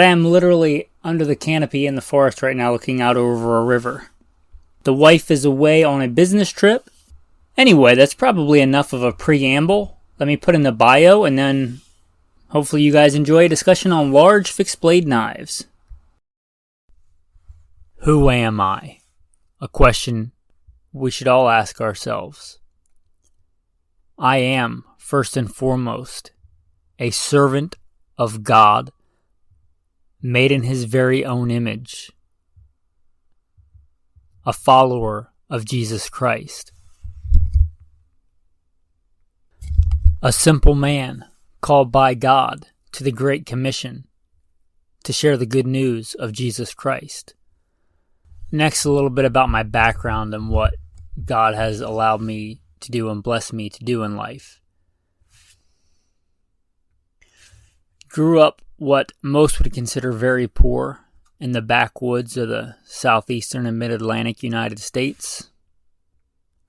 I am literally under the canopy in the forest right now looking out over a river. The wife is away on a business trip. Anyway, that's probably enough of a preamble. Let me put in the bio and then hopefully you guys enjoy a discussion on large fixed blade knives. Who am I? A question we should all ask ourselves. I am, first and foremost, a servant of God, made in His very own image, a follower of Jesus Christ, a simple man called by God to the Great Commission to share the good news of Jesus Christ. Next, a little bit about my background and what God has allowed me to do and blessed me to do in life. Grew up what most would consider very poor in the backwoods of the southeastern and mid-Atlantic United States,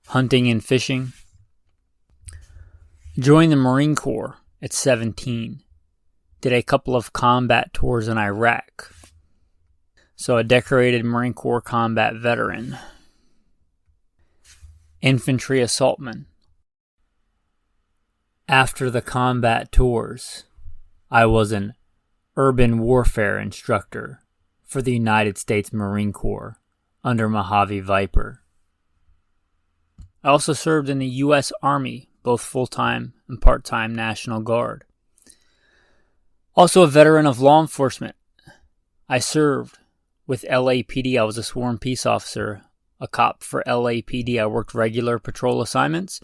hunting and fishing. Joined the Marine Corps at 17. Did a couple of combat tours in Iraq. So a decorated Marine Corps combat veteran. Infantry assaultman. After the combat tours, I was an urban warfare instructor for the United States Marine Corps under Mojave Viper. I also served in the U.S. Army, both full-time and part-time National Guard. Also a veteran of law enforcement. I served with LAPD. I was a sworn peace officer, a cop for LAPD. I worked regular patrol assignments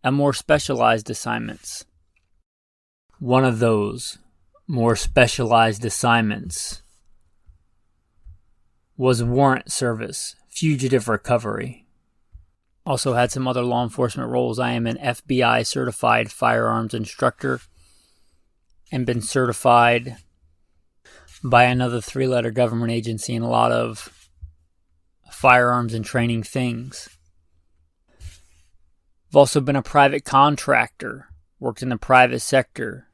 and more specialized assignments. One of those more specialized assignments was warrant service, fugitive recovery. Also had some other law enforcement roles. I am an FBI certified firearms instructor and been certified by another 3-letter government agency in a lot of firearms and training things. I've also been a private contractor, worked in the private sector,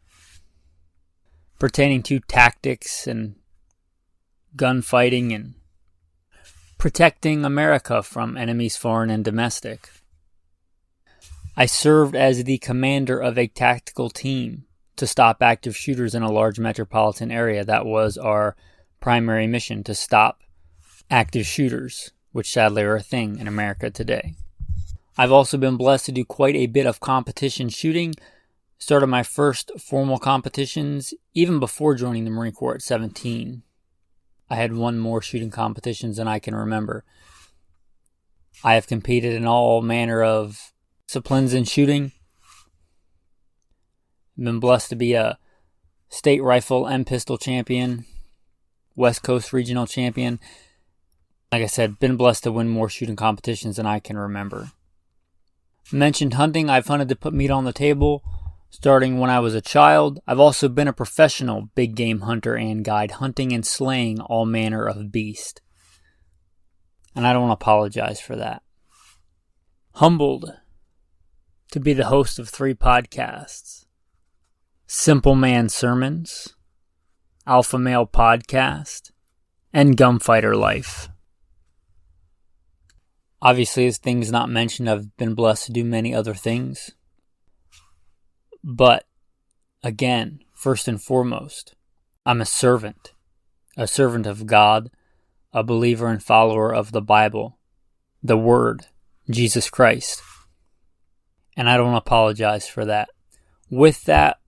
pertaining to tactics and gunfighting and protecting America from enemies foreign and domestic. I served as the commander of a tactical team to stop active shooters in a large metropolitan area. That was our primary mission, to stop active shooters, which sadly are a thing in America today. I've also been blessed to do quite a bit of competition shooting. Started my first formal competitions even before joining the Marine Corps at 17. I had won more shooting competitions than I can remember. I have competed in all manner of disciplines in shooting. I've been blessed to be a state rifle and pistol champion, West Coast regional champion. Like I said, been blessed to win more shooting competitions than I can remember. Mentioned hunting. I've hunted to put meat on the table starting when I was a child. I've also been a professional big game hunter and guide, hunting and slaying all manner of beast. And I don't apologize for that. Humbled to be the host of 3 podcasts. Simple Man Sermons, Alpha Male Podcast, and Gunfighter Life. Obviously, as things not mentioned, I've been blessed to do many other things. But, again, first and foremost, I'm a servant of God, a believer and follower of the Bible, the Word, Jesus Christ. And I don't apologize for that. With that,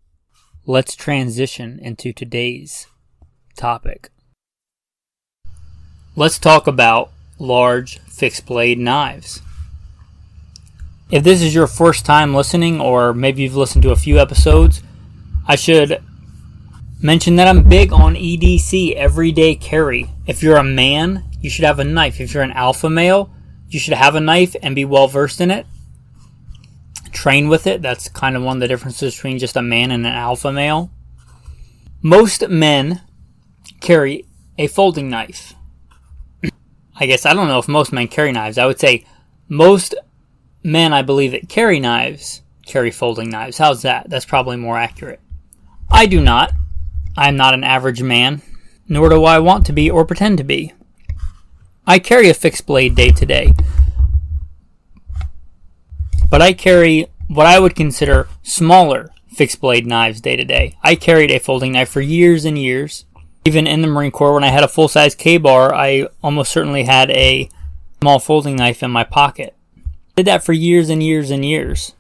let's transition into today's topic. Let's talk about large fixed blade knives. If this is your first time listening, or maybe you've listened to a few episodes, I should mention that I'm big on EDC, everyday carry. If you're a man, you should have a knife. If you're an alpha male, you should have a knife and be well versed in it. Train with it. That's kind of one of the differences between just a man and an alpha male. Most men carry a folding knife. I guess I don't know if most men carry knives. I would say most men, I believe, that carry knives carry folding knives. How's that? That's probably more accurate. I do not. I'm not an average man. nor do I want to be or pretend to be. I carry a fixed blade day to day, but I carry what I would consider smaller fixed blade knives day to day. I carried a folding knife for years and years. Even in the Marine Corps, when I had a full-size K-bar, I almost certainly had a small folding knife in my pocket. I did that for years and years and years.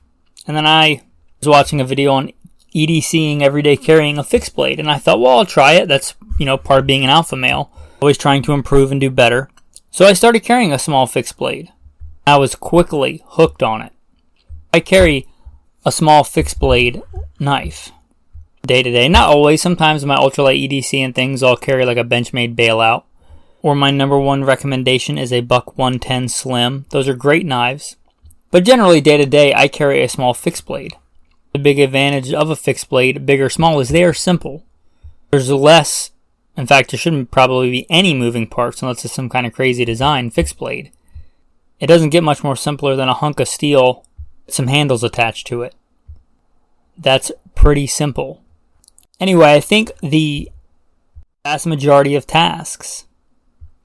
And then I was watching a video on EDCing everyday carrying a fixed blade, and I thought, well, I'll try it. That's, part of being an alpha male. Always trying to improve and do better. So I started carrying a small fixed blade. I was quickly hooked on it. I carry a small fixed blade knife day to day. Not always. Sometimes my ultralight EDC and things, I'll carry like a Benchmade bailout. Or my number one recommendation is a Buck 110 Slim. Those are great knives. But generally day to day, I carry a small fixed blade. The big advantage of a fixed blade, big or small, is they are simple. There's less, in fact, there shouldn't probably be any moving parts unless it's some kind of crazy design fixed blade. It doesn't get much more simpler than a hunk of steel with some handles attached to it. That's pretty simple. Anyway, I think the vast majority of tasks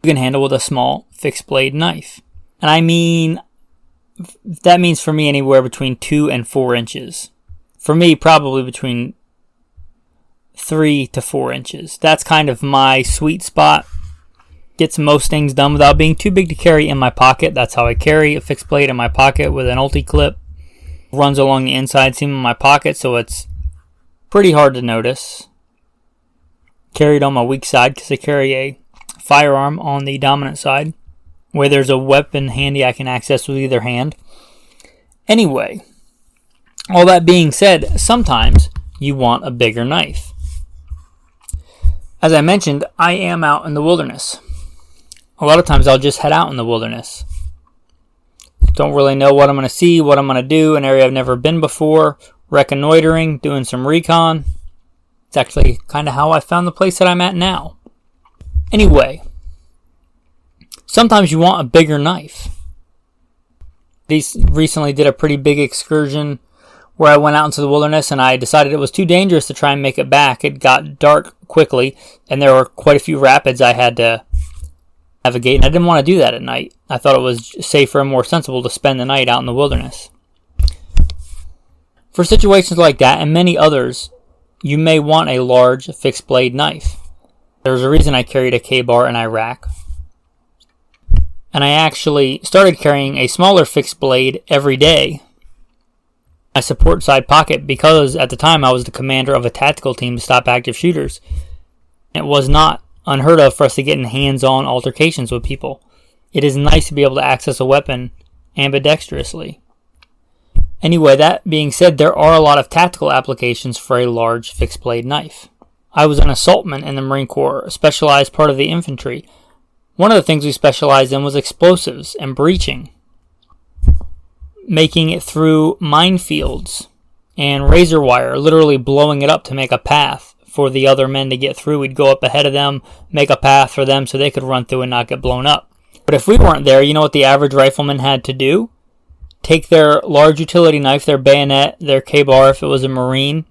you can handle with a small fixed blade knife. And I mean, that means for me anywhere between 2 and 4 inches. For me, probably between 3 to 4 inches. That's kind of my sweet spot. Gets most things done without being too big to carry in my pocket. That's how I carry a fixed blade in my pocket with an ulti clip. Runs along the inside seam of my pocket, so it's pretty hard to notice. Carried on my weak side because I carry a firearm on the dominant side, where there's a weapon handy I can access with either hand. Anyway, all that being said, sometimes you want a bigger knife. As I mentioned, I am out in the wilderness. A lot of times I'll just head out in the wilderness. Don't really know what I'm going to see, what I'm going to do, an area I've never been before, reconnoitering, doing some recon. It's actually kind of how I found the place that I'm at now. Anyway, sometimes you want a bigger knife. These recently did a pretty big excursion where I went out into the wilderness and I decided it was too dangerous to try and make it back. It got dark quickly and there were quite a few rapids I had to navigate, and I didn't want to do that at night. I thought it was safer and more sensible to spend the night out in the wilderness. For situations like that and many others, you may want a large fixed blade knife. There's a reason I carried a K-bar in Iraq. And I actually started carrying a smaller fixed blade every day. My support side pocket, because at the time I was the commander of a tactical team to stop active shooters. It was not unheard of for us to get in hands-on altercations with people. It is nice to be able to access a weapon ambidextrously. Anyway, that being said, there are a lot of tactical applications for a large fixed blade knife. I was an assaultman in the Marine Corps, a specialized part of the infantry. One of the things we specialized in was explosives and breaching. Making it through minefields and razor wire, literally blowing it up to make a path for the other men to get through. We'd go up ahead of them, make a path for them so they could run through and not get blown up. But if we weren't there, you know what the average rifleman had to do? Take their large utility knife, their bayonet, their K-bar if it was a Marine,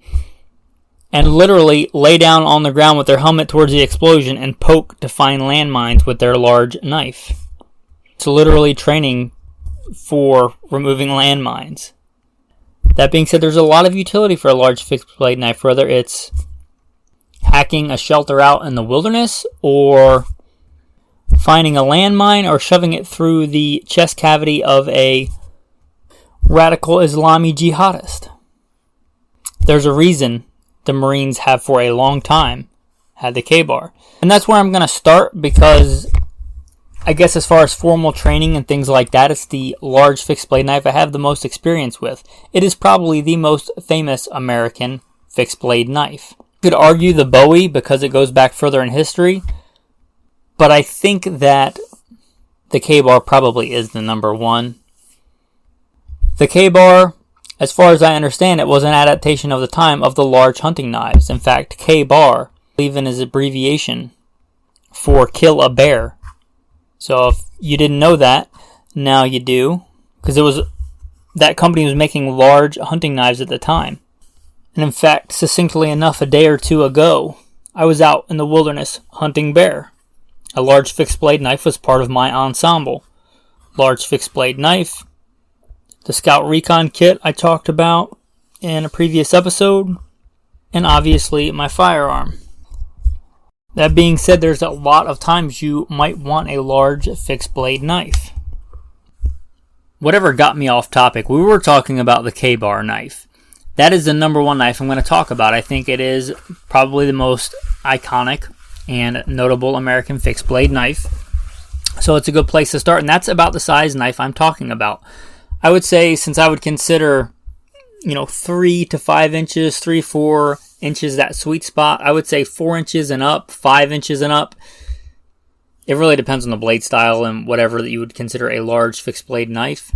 and literally lay down on the ground with their helmet towards the explosion and poke to find landmines with their large knife. It's literally training for removing landmines. That being said, there's a lot of utility for a large fixed blade knife, whether it's hacking a shelter out in the wilderness or finding a landmine or shoving it through the chest cavity of a radical Islami jihadist. There's a reason the Marines have for a long time had the K-bar. And that's where I'm going to start because I guess as far as formal training and things like that, it's the large fixed blade knife I have the most experience with. It is probably the most famous American fixed blade knife. You could argue the Bowie because it goes back further in history, but I think that the K-bar probably is the number one. The K-bar, as far as I understand it, was an adaptation of the time of the large hunting knives. In fact, K-bar even is abbreviation for kill a bear. So if you didn't know that, now you do, because that company was making large hunting knives at the time. And in fact, succinctly enough, a day or two ago, I was out in the wilderness hunting bear. A large fixed blade knife was part of my ensemble. Large fixed blade knife, the Scout Recon kit I talked about in a previous episode, and obviously my firearm. That being said, there's a lot of times you might want a large fixed blade knife. Whatever got me off topic, we were talking about the K-bar knife. That is the number one knife I'm going to talk about. I think it is probably the most iconic and notable American fixed blade knife. So it's a good place to start, and that's about the size knife I'm talking about. I would say, since I would consider, 3 to 5 inches, 4 inches, that sweet spot, I would say 4 inches and up, 5 inches and up. It really depends on the blade style and whatever that you would consider a large fixed blade knife.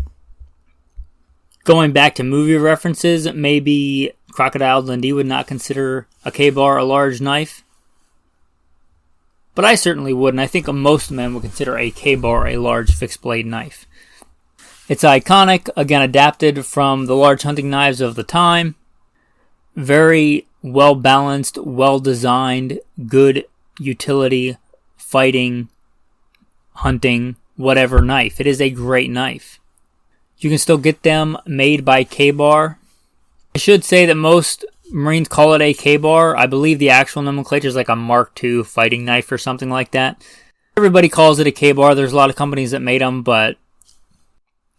Going back to movie references, maybe Crocodile Dundee would not consider a K-bar a large knife. But I certainly would, and I think most men would consider a K-bar a large fixed blade knife. It's iconic, again adapted from the large hunting knives of the time. Very well balanced, well designed, good utility, fighting, hunting, whatever knife. It is a great knife. You can still get them made by K-bar. I should say that most Marines call it a K-bar. I believe the actual nomenclature is like a Mark II fighting knife or something like that. Everybody calls it a K-bar. There's a lot of companies that made them, but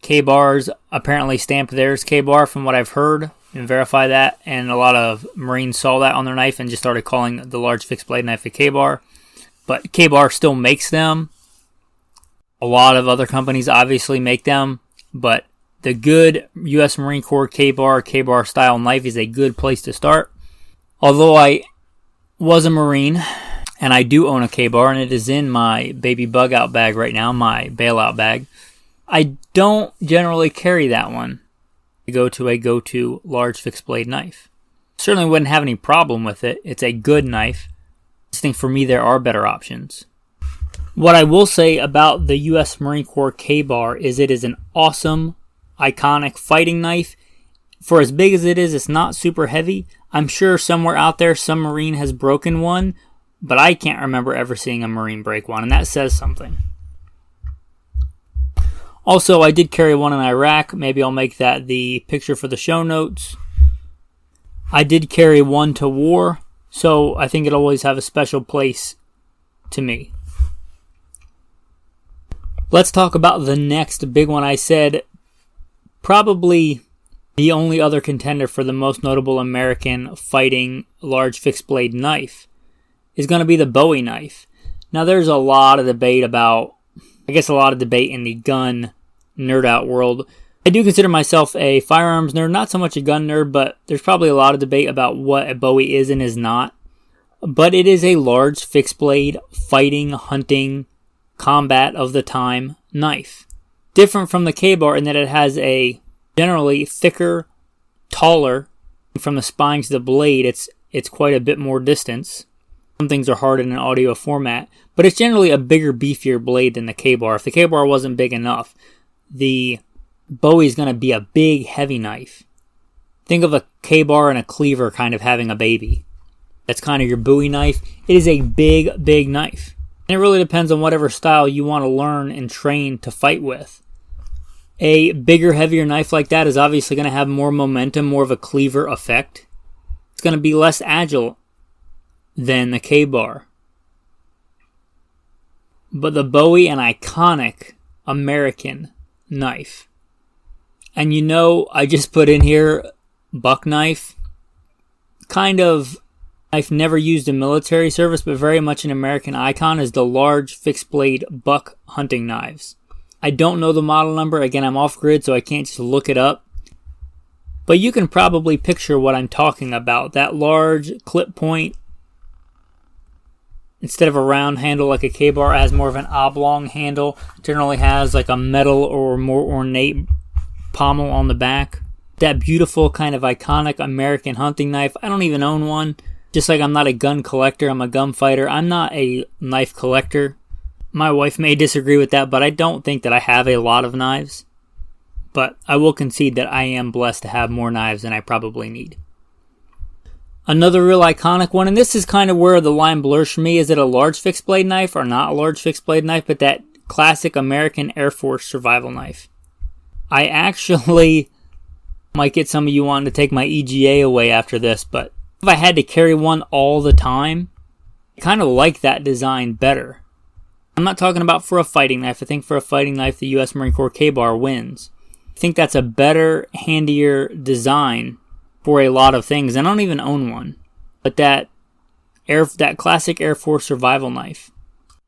K-bars apparently stamped theirs K-bar from what I've heard and verify that. And a lot of Marines saw that on their knife and just started calling the large fixed blade knife a K-bar. But K-bar still makes them. A lot of other companies obviously make them, but the good U.S. Marine Corps K-bar style knife is a good place to start. Although I was a Marine, and I do own a K-bar, and it is in my baby bug out bag right now, my bailout bag, I don't generally carry that one to go to a go-to large fixed blade knife. Certainly wouldn't have any problem with it. It's a good knife. I just think for me there are better options. What I will say about the U.S. Marine Corps K-bar is it is an awesome, iconic fighting knife. For as big as it is, it's not super heavy. I'm sure somewhere out there some Marine has broken one, but I can't remember ever seeing a Marine break one, and that says something. Also, I did carry one in Iraq. Maybe I'll make that the picture for the show notes. I did carry one to war, so I think it'll always have a special place to me. Let's talk about the next big one. I said probably the only other contender for the most notable American fighting large fixed blade knife is going to be the Bowie knife. Now there's a lot of debate in the gun nerd out world. I do consider myself a firearms nerd, not so much a gun nerd, but there's probably a lot of debate about what a Bowie is and is not. But it is a large fixed blade fighting, hunting, combat of the time knife. Different from the K-bar in that it has a generally thicker, taller, from the spine to the blade, it's quite a bit more distance. Some things are hard in an audio format, but it's generally a bigger, beefier blade than the K-bar. If the K-bar wasn't big enough, the Bowie is going to be a big, heavy knife. Think of a K-bar and a cleaver kind of having a baby. That's kind of your Bowie knife. It is a big, big knife. And it really depends on whatever style you want to learn and train to fight with. A bigger, heavier knife like that is obviously going to have more momentum, more of a cleaver effect. It's going to be less agile than the K-bar. But the Bowie, an iconic American knife. And I just put in here buck knife. Kind of knife never used in military service, but very much an American icon is the large fixed blade buck hunting knives. I don't know the model number. Again, I'm off grid, so I can't just look it up. But you can probably picture what I'm talking about. That large clip point, instead of a round handle like a K-bar, it has more of an oblong handle. Generally has like a metal or more ornate pommel on the back. That beautiful kind of iconic American hunting knife. I don't even own one. Just like I'm not a gun collector, I'm a gun fighter. I'm not a knife collector. My wife may disagree with that, but I don't think that I have a lot of knives. But I will concede that I am blessed to have more knives than I probably need. Another real iconic one, and this is kind of where the line blurs for me. Is it a large fixed blade knife or not a large fixed blade knife? But that classic American Air Force survival knife. I actually might get some of you wanting to take my EGA away after this, but if I had to carry one all the time, I kind of like that design better. I'm not talking about for a fighting knife. I think for a fighting knife, the U.S. Marine Corps K-Bar wins. I think that's a better, handier design for a lot of things. I don't even own one. But that classic Air Force survival knife,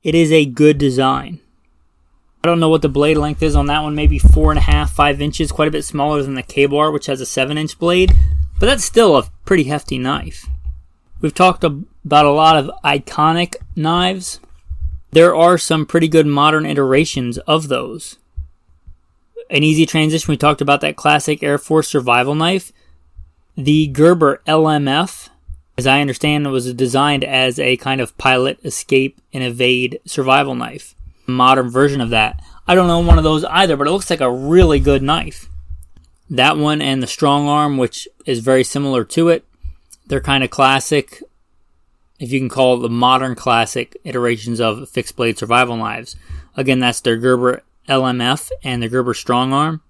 it is a good design. I don't know what the blade length is on that one. Maybe 4.5, 5 inches. Quite a bit smaller than the K-Bar, which has a 7-inch blade. But that's still a pretty hefty knife. We've talked about a lot of iconic knives. There are some pretty good modern iterations of those. An easy transition, we talked about that classic Air Force survival knife. The Gerber LMF, as I understand, was designed as a kind of pilot, escape, and evade survival knife. A modern version of that. I don't own one of those either, but it looks like a really good knife. That one and the Strong Arm, which is very similar to it, they're kind of classic, if you can call it the modern classic iterations of fixed blade survival knives. Again, that's their Gerber LMF and the Gerber Strong Arm.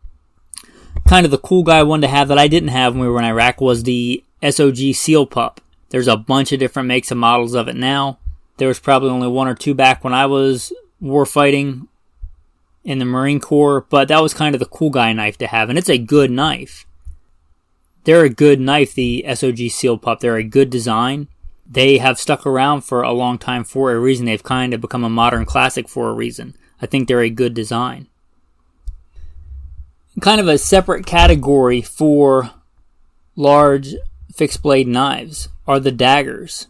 Kind of the cool guy one to have that I didn't have when we were in Iraq was the SOG Seal Pup. There's a bunch of different makes and models of it now. There was probably only one or two back when I was warfighting in the Marine Corps, but that was kind of the cool guy knife to have, and it's a good knife. They're a good knife, the SOG Seal Pup. They're a good design. They have stuck around for a long time for a reason. They've kind of become a modern classic for a reason. I think they're a good design. Kind of a separate category for large fixed blade knives are the daggers.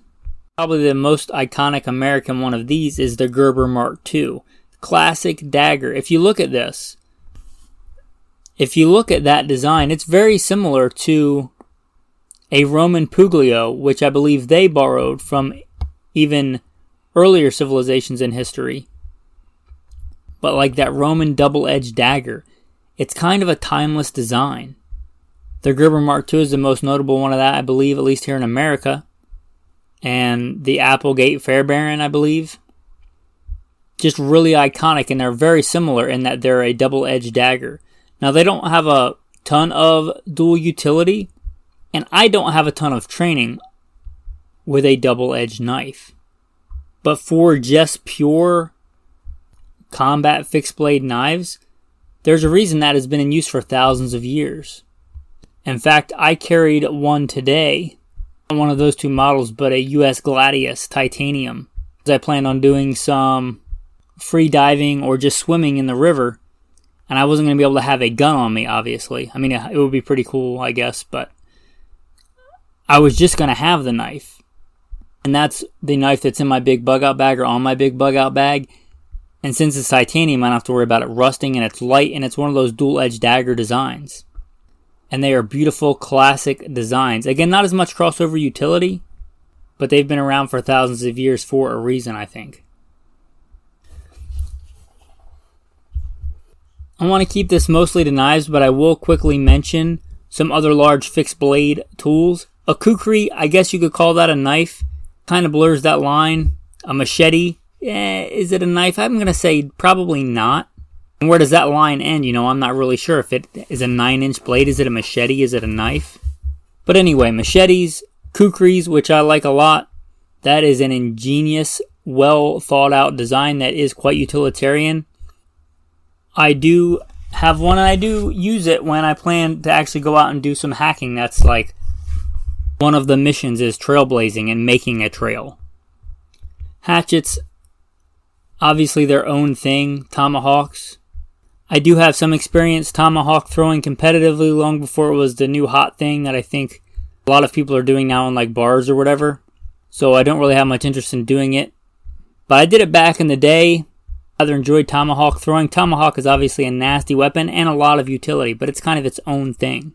Probably the most iconic American one of these is the Gerber Mark II. Classic dagger. If you look at this, if you look at that design, it's very similar to a Roman Puglio, which I believe they borrowed from even earlier civilizations in history. But like that Roman double-edged dagger, it's kind of a timeless design. The Gerber Mark II is the most notable one of that, I believe, at least here in America. And the Applegate Fairbairn, I believe. Just really iconic, and they're very similar in that they're a double-edged dagger. Now, they don't have a ton of dual utility, and I don't have a ton of training with a double-edged knife. But for just pure combat fixed blade knives, there's a reason that has been in use for thousands of years. In fact, I carried one today, not one of those two models, but a US Gladius titanium, because I planned on doing some free diving or just swimming in the river, and I wasn't going to be able to have a gun on me, obviously. I mean, it would be pretty cool, I guess, but I was just going to have the knife. And that's the knife that's in my big bug out bag or on my big bug out bag. And since it's titanium, I don't have to worry about it rusting, and it's light, and it's one of those dual-edged dagger designs. And they are beautiful, classic designs. Again, not as much crossover utility, but they've been around for thousands of years for a reason, I think. I want to keep this mostly to knives, but I will quickly mention some other large fixed blade tools. A kukri, I guess you could call that a knife. Kind of blurs that line. A machete, is it a knife? I'm going to say probably not. And where does that line end? I'm not really sure. If it is a 9-inch blade, is it a machete? Is it a knife? But anyway, machetes, kukris, which I like a lot. That is an ingenious, well thought out design that is quite utilitarian. I do have one, and I do use it when I plan to actually go out and do some hacking. That's like one of the missions is trailblazing and making a trail. Hatchets, obviously their own thing. Tomahawks. I do have some experience tomahawk throwing competitively long before it was the new hot thing that I think a lot of people are doing now in like bars or whatever. So I don't really have much interest in doing it. But I did it back in the day. Rather enjoyed tomahawk throwing. Tomahawk is obviously a nasty weapon and a lot of utility, but it's kind of its own thing.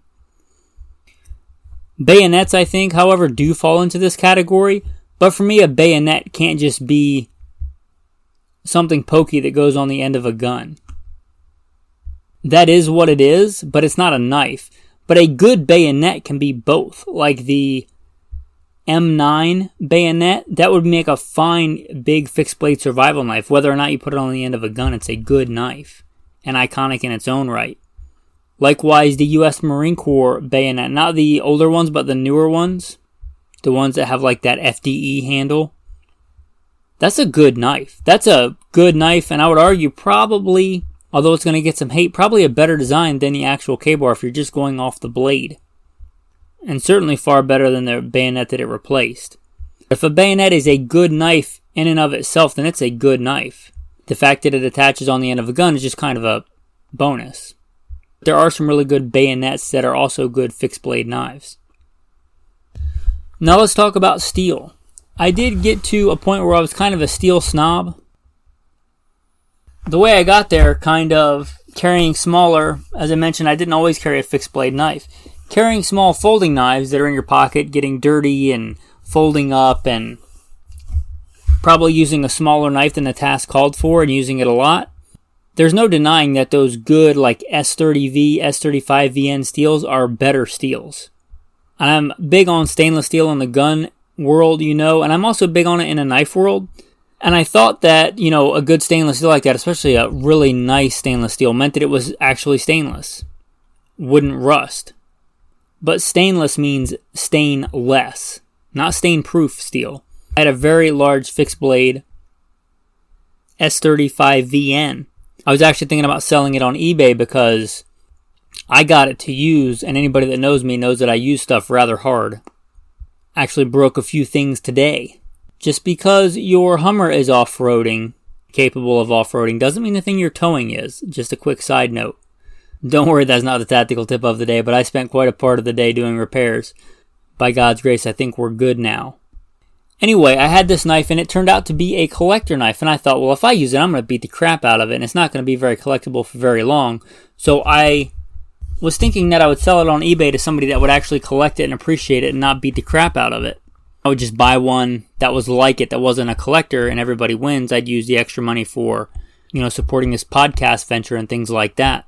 Bayonets, I think, however, do fall into this category. But for me, a bayonet can't just be something pokey that goes on the end of a gun. That is what it is, but it's not a knife. But a good bayonet can be both, like the M9 bayonet, that would make a fine big fixed blade survival knife. Whether or not you put it on the end of a gun, it's a good knife and iconic in its own right. Likewise, the U.S. Marine Corps bayonet, not the older ones, but the newer ones, the ones that have like that FDE handle. That's a good knife. That's a good knife, and I would argue probably, although it's going to get some hate, probably a better design than the actual K-bar if you're just going off the blade. And certainly far better than the bayonet that it replaced. If a bayonet is a good knife in and of itself, then it's a good knife. The fact that it attaches on the end of a gun is just kind of a bonus. There are some really good bayonets that are also good fixed blade knives. Now let's talk about steel. I did get to a point where I was kind of a steel snob. The way I got there, kind of carrying smaller, as I mentioned, I didn't always carry a fixed blade knife. Carrying small folding knives that are in your pocket, getting dirty and folding up, and probably using a smaller knife than the task called for and using it a lot. There's no denying that those good like S30V, S35VN steels are better steels. I'm big on stainless steel in the gun world, and I'm also big on it in a knife world. And I thought that, a good stainless steel like that, especially a really nice stainless steel, meant that it was actually stainless. Wouldn't rust. But stainless means stainless, not stain-proof steel. I had a very large fixed blade S35VN. I was actually thinking about selling it on eBay because I got it to use, and anybody that knows me knows that I use stuff rather hard. Actually broke a few things today. Just because your Hummer is off-roading, capable of off-roading, doesn't mean the thing you're towing is. Just a quick side note. Don't worry, that's not the tactical tip of the day, but I spent quite a part of the day doing repairs. By God's grace, I think we're good now. Anyway, I had this knife, and it turned out to be a collector knife, and I thought, well, if I use it, I'm going to beat the crap out of it, and it's not going to be very collectible for very long. So I was thinking that I would sell it on eBay to somebody that would actually collect it and appreciate it and not beat the crap out of it. I would just buy one that was like it, that wasn't a collector, and everybody wins. I'd use the extra money for, supporting this podcast venture and things like that.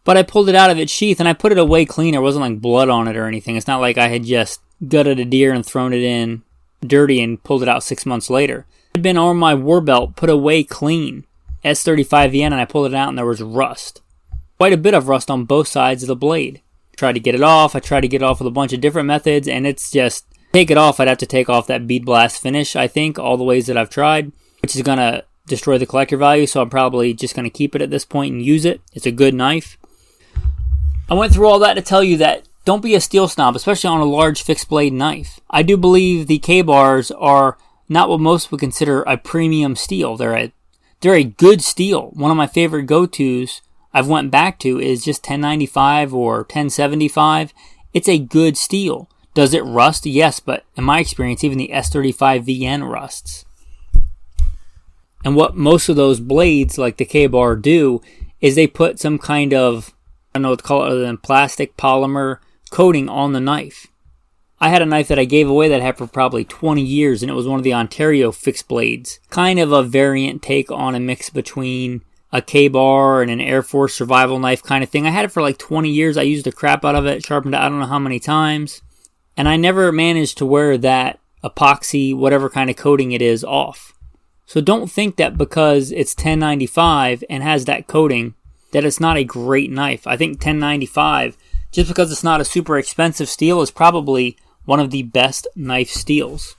But I pulled it out of its sheath and I put it away clean. There wasn't like blood on it or anything. It's not like I had just gutted a deer and thrown it in dirty and pulled it out 6 months later. It had been on my war belt, put away clean. S35VN, and I pulled it out and there was rust. Quite a bit of rust on both sides of the blade. Tried to get it off. I tried to get it off with a bunch of different methods, and it's just, take it off, I'd have to take off that bead blast finish, I think, all the ways that I've tried, which is going to destroy the collector value, so I'm probably just going to keep it at this point and use it. It's a good knife. I went through all that to tell you that don't be a steel snob, especially on a large fixed blade knife. I do believe the K-bars are not what most would consider a premium steel. They're a good steel. One of my favorite go-tos I've went back to is just 1095 or 1075. It's a good steel. Does it rust? Yes, but in my experience, even the S35VN rusts. And what most of those blades, like the K-bar, do is they put some kind of, I don't know what to call it other than plastic polymer coating on the knife. I had a knife that I gave away that I had for probably 20 years, and it was one of the Ontario fixed blades. Kind of a variant take on a mix between a K-bar and an Air Force survival knife kind of thing. I had it for like 20 years. I used the crap out of it, sharpened it I don't know how many times. And I never managed to wear that epoxy, whatever kind of coating it is, off. So don't think that because it's 1095 and has that coating, that it's not a great knife. I think 1095, just because it's not a super expensive steel, is probably one of the best knife steels.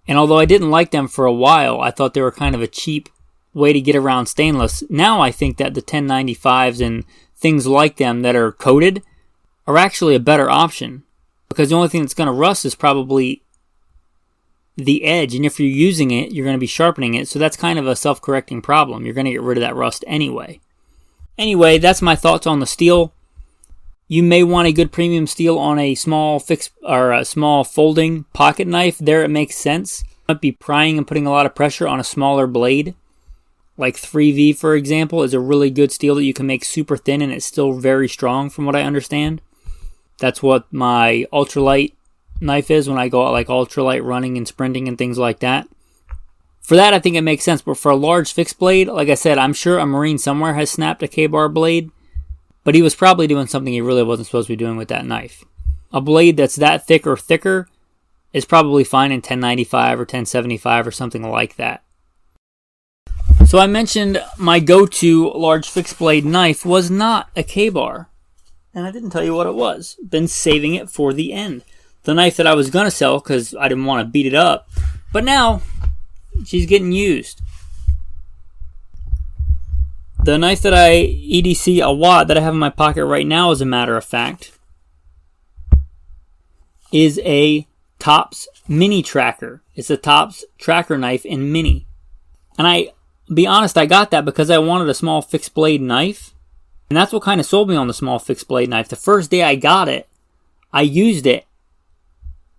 And although I didn't like them for a while, I thought they were kind of a cheap way to get around stainless. Now I think that the 1095s and things like them that are coated are actually a better option. Because the only thing that's going to rust is probably the edge. And if you're using it, you're going to be sharpening it. So that's kind of a self-correcting problem. You're going to get rid of that rust anyway. Anyway, that's my thoughts on the steel. You may want a good premium steel on a small fixed or a small folding pocket knife. There it makes sense. You might be prying and putting a lot of pressure on a smaller blade. Like 3V, for example, is a really good steel that you can make super thin and it's still very strong from what I understand. That's what my ultralight knife is when I go out like ultralight running and sprinting and things like that. For that, I think it makes sense. But for a large fixed blade, like I said, I'm sure a Marine somewhere has snapped a K-bar blade. But he was probably doing something he really wasn't supposed to be doing with that knife. A blade that's that thick or thicker is probably fine in 1095 or 1075 or something like that. So I mentioned my go-to large fixed blade knife was not a K-bar. And I didn't tell you what it was. Been saving it for the end. The knife that I was going to sell because I didn't want to beat it up. But now, she's getting used. The knife that I EDC a watt that I have in my pocket right now, as a matter of fact, is a Tops Mini Tracker. It's a Tops Tracker knife in Mini. And be honest, I got that because I wanted a small fixed blade knife. And that's what kind of sold me on the small fixed blade knife. The first day I got it, I used it.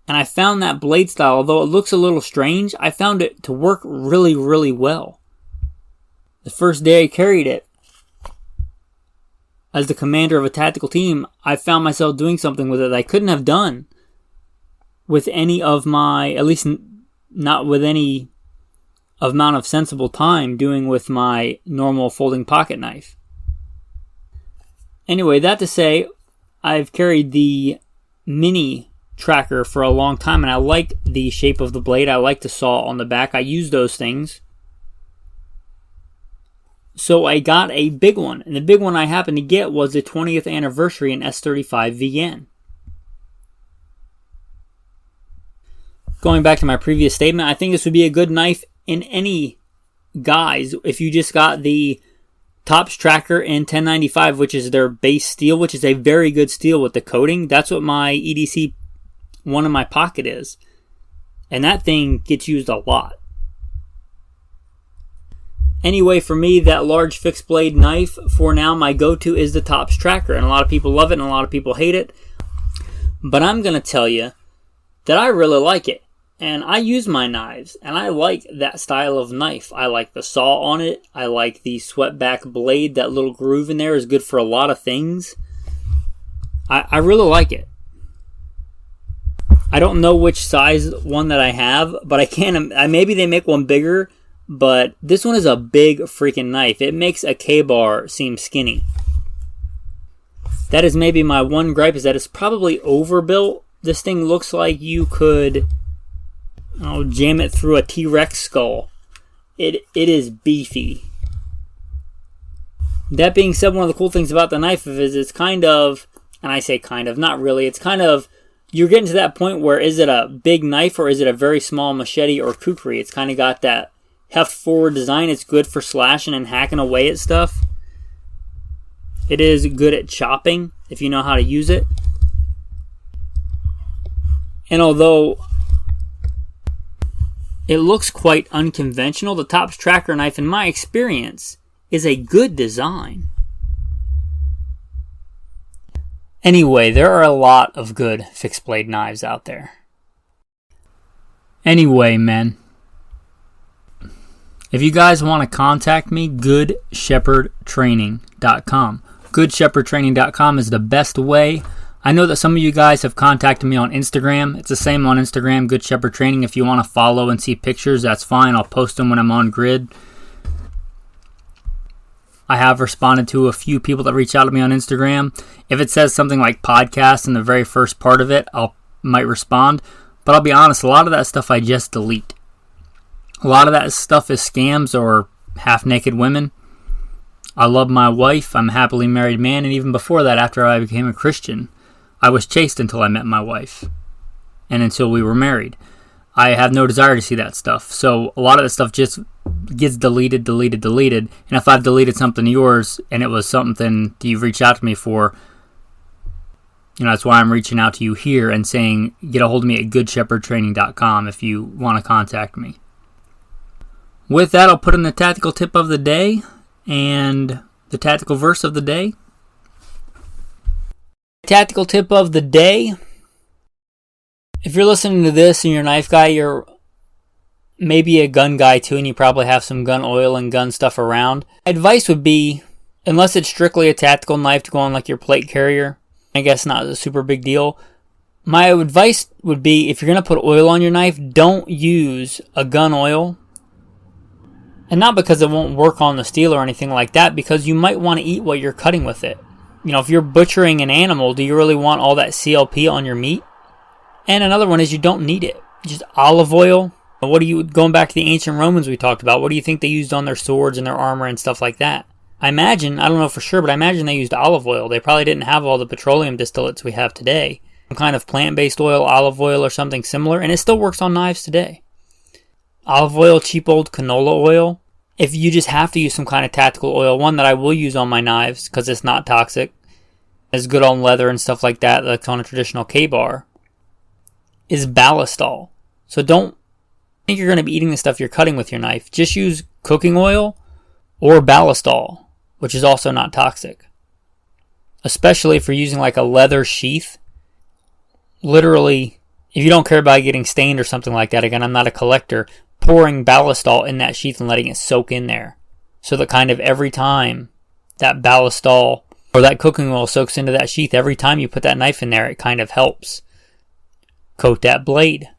And I found that blade style, although it looks a little strange, I found it to work really, really well. The first day I carried it, as the commander of a tactical team, I found myself doing something with it that I couldn't have done with any of my, at least not with any amount of sensible time doing with my normal folding pocket knife. Anyway, that to say, I've carried the Mini Tracker for a long time, and I like the shape of the blade. I like the saw on the back. I use those things. So I got a big one, and the big one I happened to get was the 20th anniversary in S35 VN. Going back to my previous statement, I think this would be a good knife in any guise. If you just got the Tops Tracker in 1095, which is their base steel, which is a very good steel with the coating. That's what my EDC one in my pocket is. And that thing gets used a lot. Anyway, for me, that large fixed blade knife, for now, my go-to is the Tops Tracker. And a lot of people love it and a lot of people hate it. But I'm going to tell you that I really like it. And I use my knives, and I like that style of knife. I like the saw on it. I like the swept back blade. That little groove in there is good for a lot of things. I really like it. I don't know which size one that I have, but maybe they make one bigger, but this one is a big freaking knife. It makes a K-bar seem skinny. That is maybe my one gripe, is that it's probably overbuilt. This thing looks like you could jam it through a T-Rex skull. It is beefy. That being said, one of the cool things about the knife is it's kind of, and I say kind of, not really, it's kind of, you're getting to that point where is it a big knife or is it a very small machete or kukri? It's kind of got that heft forward design. It's good for slashing and hacking away at stuff. It is good at chopping if you know how to use it. And although it looks quite unconventional, the Tops Tracker knife, in my experience, is a good design. Anyway, there are a lot of good fixed blade knives out there. Anyway, men, if you guys want to contact me, goodshepherdtraining.com. Goodshepherdtraining.com is the best way. I know that some of you guys have contacted me on Instagram. It's the same on Instagram, Good Shepherd Training. If you want to follow and see pictures, that's fine. I'll post them when I'm on grid. I have responded to a few people that reach out to me on Instagram. If it says something like podcast in the very first part of it, might respond. But I'll be honest, a lot of that stuff I just delete. A lot of that stuff is scams or half-naked women. I love my wife. I'm a happily married man. And even before that, after I became a Christian, I was chaste until I met my wife. And until we were married. I have no desire to see that stuff. So a lot of that stuff just gets deleted. And if I've deleted something of yours and it was something that you've reached out to me for, that's why I'm reaching out to you here and saying, get a hold of me at goodshepherdtraining.com if you want to contact me. With that, I'll put in the tactical tip of the day and the tactical verse of the day. Tactical tip of the day. If you're listening to this and you're a knife guy, you're maybe a gun guy too, and you probably have some gun oil and gun stuff around. Advice would be, unless it's strictly a tactical knife to go on like your plate carrier, I guess not a super big deal. My advice would be, if you're going to put oil on your knife, don't use a gun oil. And not because it won't work on the steel or anything like that, because you might want to eat what you're cutting with it. If you're butchering an animal, do you really want all that CLP on your meat? And another one is you don't need it. Just olive oil. Going back to the ancient Romans we talked about, what do you think they used on their swords and their armor and stuff like that? I don't know for sure, but I imagine they used olive oil. They probably didn't have all the petroleum distillates we have today. Some kind of plant-based oil, olive oil, or something similar, and it still works on knives today. Olive oil, cheap old canola oil. If you just have to use some kind of tactical oil, one that I will use on my knives because it's not toxic, it's good on leather and stuff like that, that's on a traditional K-bar, is ballistol. So don't think you're going to be eating the stuff you're cutting with your knife. Just use cooking oil or ballistol, which is also not toxic. Especially if you're using like a leather sheath. Literally, if you don't care about getting stained or something like that, again, I'm not a collector, pouring ballistol in that sheath and letting it soak in there. So that kind of every time that ballistol or that cooking oil soaks into that sheath, every time you put that knife in there, it kind of helps coat that blade.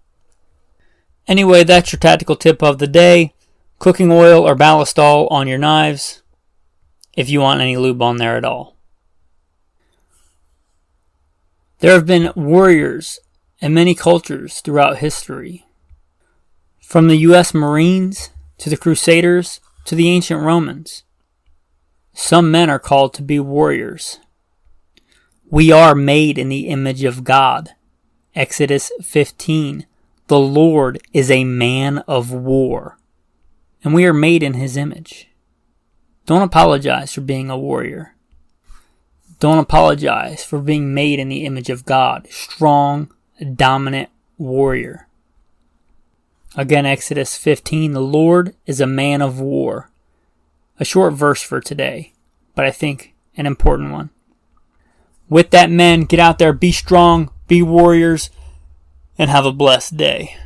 Anyway, that's your tactical tip of the day. Cooking oil or ballistol on your knives if you want any lube on there at all. There have been warriors in many cultures throughout history. From the U.S. Marines to the Crusaders to the ancient Romans. Some men are called to be warriors. We are made in the image of God. Exodus 15. The Lord is a man of war. And we are made in his image. Don't apologize for being a warrior. Don't apologize for being made in the image of God. Strong, dominant warrior. Again, Exodus 15, the Lord is a man of war. A short verse for today, but I think an important one. With that, men, get out there, be strong, be warriors, and have a blessed day.